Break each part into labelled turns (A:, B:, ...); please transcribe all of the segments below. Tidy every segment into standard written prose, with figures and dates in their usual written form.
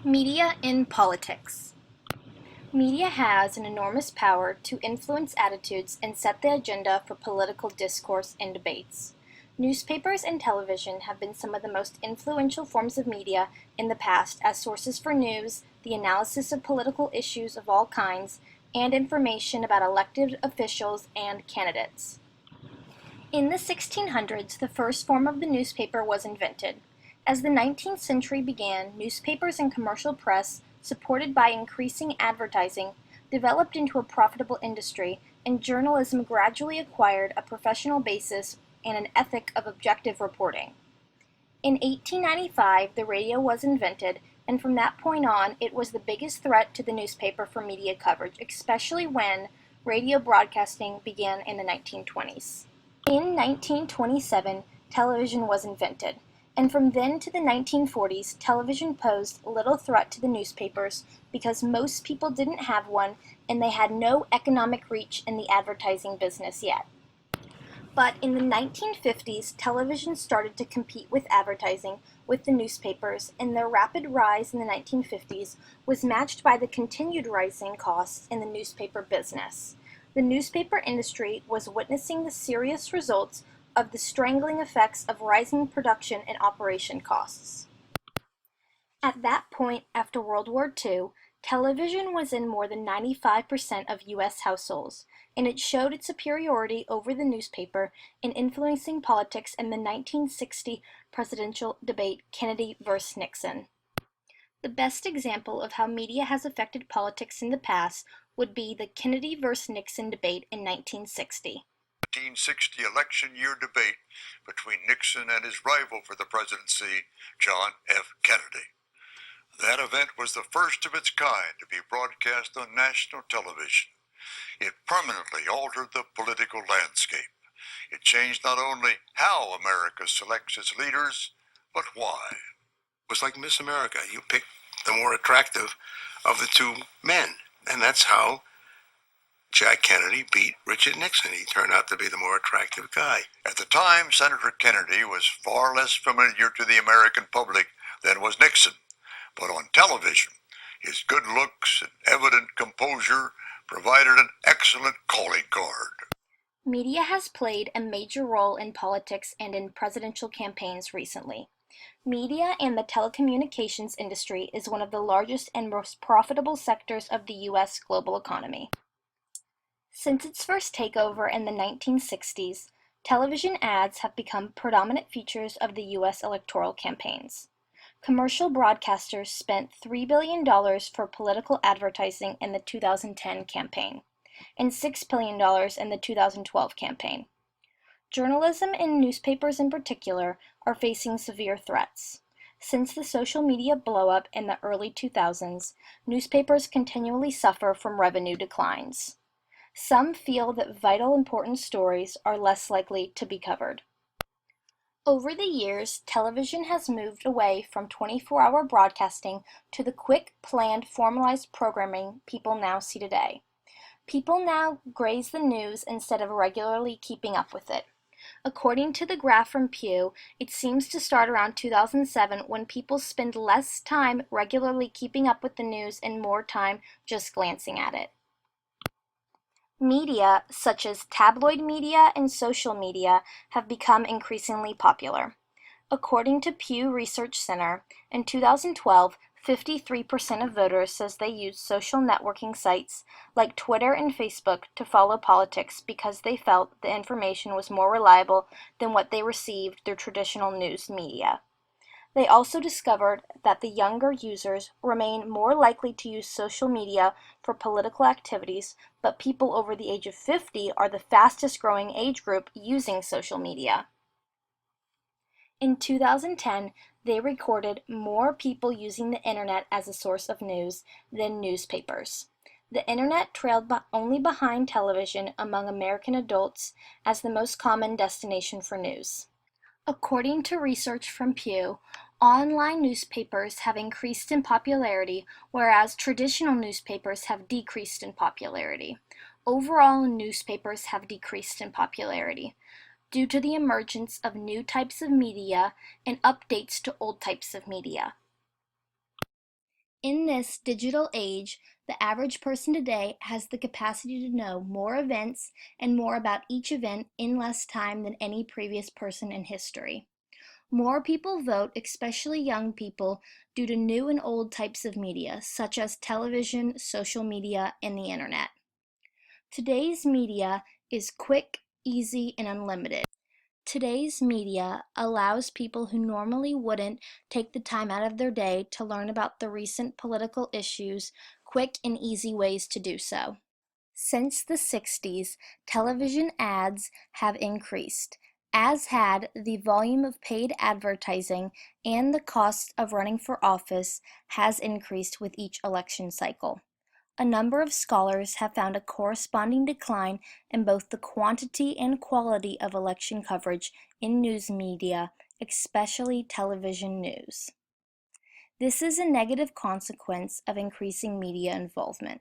A: Media in politics. Media has an enormous power to influence attitudes and set the agenda for political discourse and debates. Newspapers and television have been some of the most influential forms of media in the past as sources for news, the analysis of political issues of all kinds, and information about elected officials and candidates. In the 1600s, the first form of the newspaper was invented. As the 19th century began, newspapers and commercial press, supported by increasing advertising, developed into a profitable industry, and journalism gradually acquired a professional basis and an ethic of objective reporting. In 1895, the radio was invented, and from that point on, it was the biggest threat to the newspaper for media coverage, especially when radio broadcasting began in the 1920s. In 1927, television was invented, and from then to the 1940s, television posed little threat to the newspapers because most people didn't have one and they had no economic reach in the advertising business yet. But in the 1950s, television started to compete with advertising with the newspapers, and their rapid rise in the 1950s was matched by the continued rising costs in the newspaper business. The newspaper industry was witnessing the serious results of the strangling effects of rising production and operation costs. At that point, after World War II, television was in more than 95% of U.S. households, and it showed its superiority over the newspaper in influencing politics in the 1960 presidential debate Kennedy versus Nixon. The best example of how media has affected politics in the past would be the Kennedy versus Nixon debate in 1960.
B: 1960 election year debate between Nixon and his rival for the presidency, John F. Kennedy. That event was the first of its kind to be broadcast on national television. It permanently altered the political landscape. It changed not only how America selects its leaders, but why.
C: It was like Miss America. You picked the more attractive of the two men, and that's how Jack Kennedy beat Richard Nixon. He turned out to be the more attractive guy.
B: At the time, Senator Kennedy was far less familiar to the American public than was Nixon. But on television, his good looks and evident composure provided an excellent calling card.
A: Media has played a major role in politics and in presidential campaigns recently. Media and the telecommunications industry is one of the largest and most profitable sectors of the U.S. global economy. Since its first takeover in the 1960s, television ads have become predominant features of the U.S. electoral campaigns. Commercial broadcasters spent $3 billion for political advertising in the 2010 campaign, and $6 billion in the 2012 campaign. Journalism and newspapers in particular are facing severe threats. Since the social media blow-up in the early 2000s, newspapers continually suffer from revenue declines. Some feel that vital important stories are less likely to be covered. Over the years, television has moved away from 24-hour broadcasting to the quick, planned, formalized programming people now see today. People now graze the news instead of regularly keeping up with it. According to the graph from Pew, it seems to start around 2007 when people spend less time regularly keeping up with the news and more time just glancing at it. Media, such as tabloid media and social media, have become increasingly popular. According to Pew Research Center, in 2012, 53% of voters says they use social networking sites like Twitter and Facebook to follow politics because they felt the information was more reliable than what they received through traditional news media. They also discovered that the younger users remain more likely to use social media for political activities, but people over the age of 50 are the fastest growing age group using social media. In 2010, they recorded more people using the internet as a source of news than newspapers. The internet trailed only behind television among American adults as the most common destination for news. According to research from Pew, online newspapers have increased in popularity, whereas traditional newspapers have decreased in popularity. Overall, newspapers have decreased in popularity due to the emergence of new types of media and updates to old types of media. In this digital age, the average person today has the capacity to know more events and more about each event in less time than any previous person in history. More people vote, especially young people, due to new and old types of media, such as television, social media, and the internet. Today's media is quick, easy, and unlimited. Today's media allows people who normally wouldn't take the time out of their day to learn about the recent political issues, quick and easy ways to do so. Since the 60s, television ads have increased, as had the volume of paid advertising, and the cost of running for office has increased with each election cycle. A number of scholars have found a corresponding decline in both the quantity and quality of election coverage in news media, especially television news. This is a negative consequence of increasing media involvement.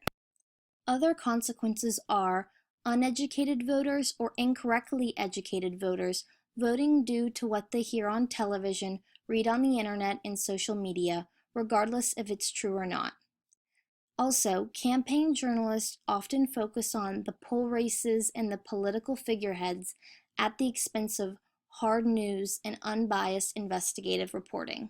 A: Other consequences are uneducated voters or incorrectly educated voters voting due to what they hear on television, read on the internet, and social media, regardless if it's true or not. Also, campaign journalists often focus on the poll races and the political figureheads at the expense of hard news and unbiased investigative reporting.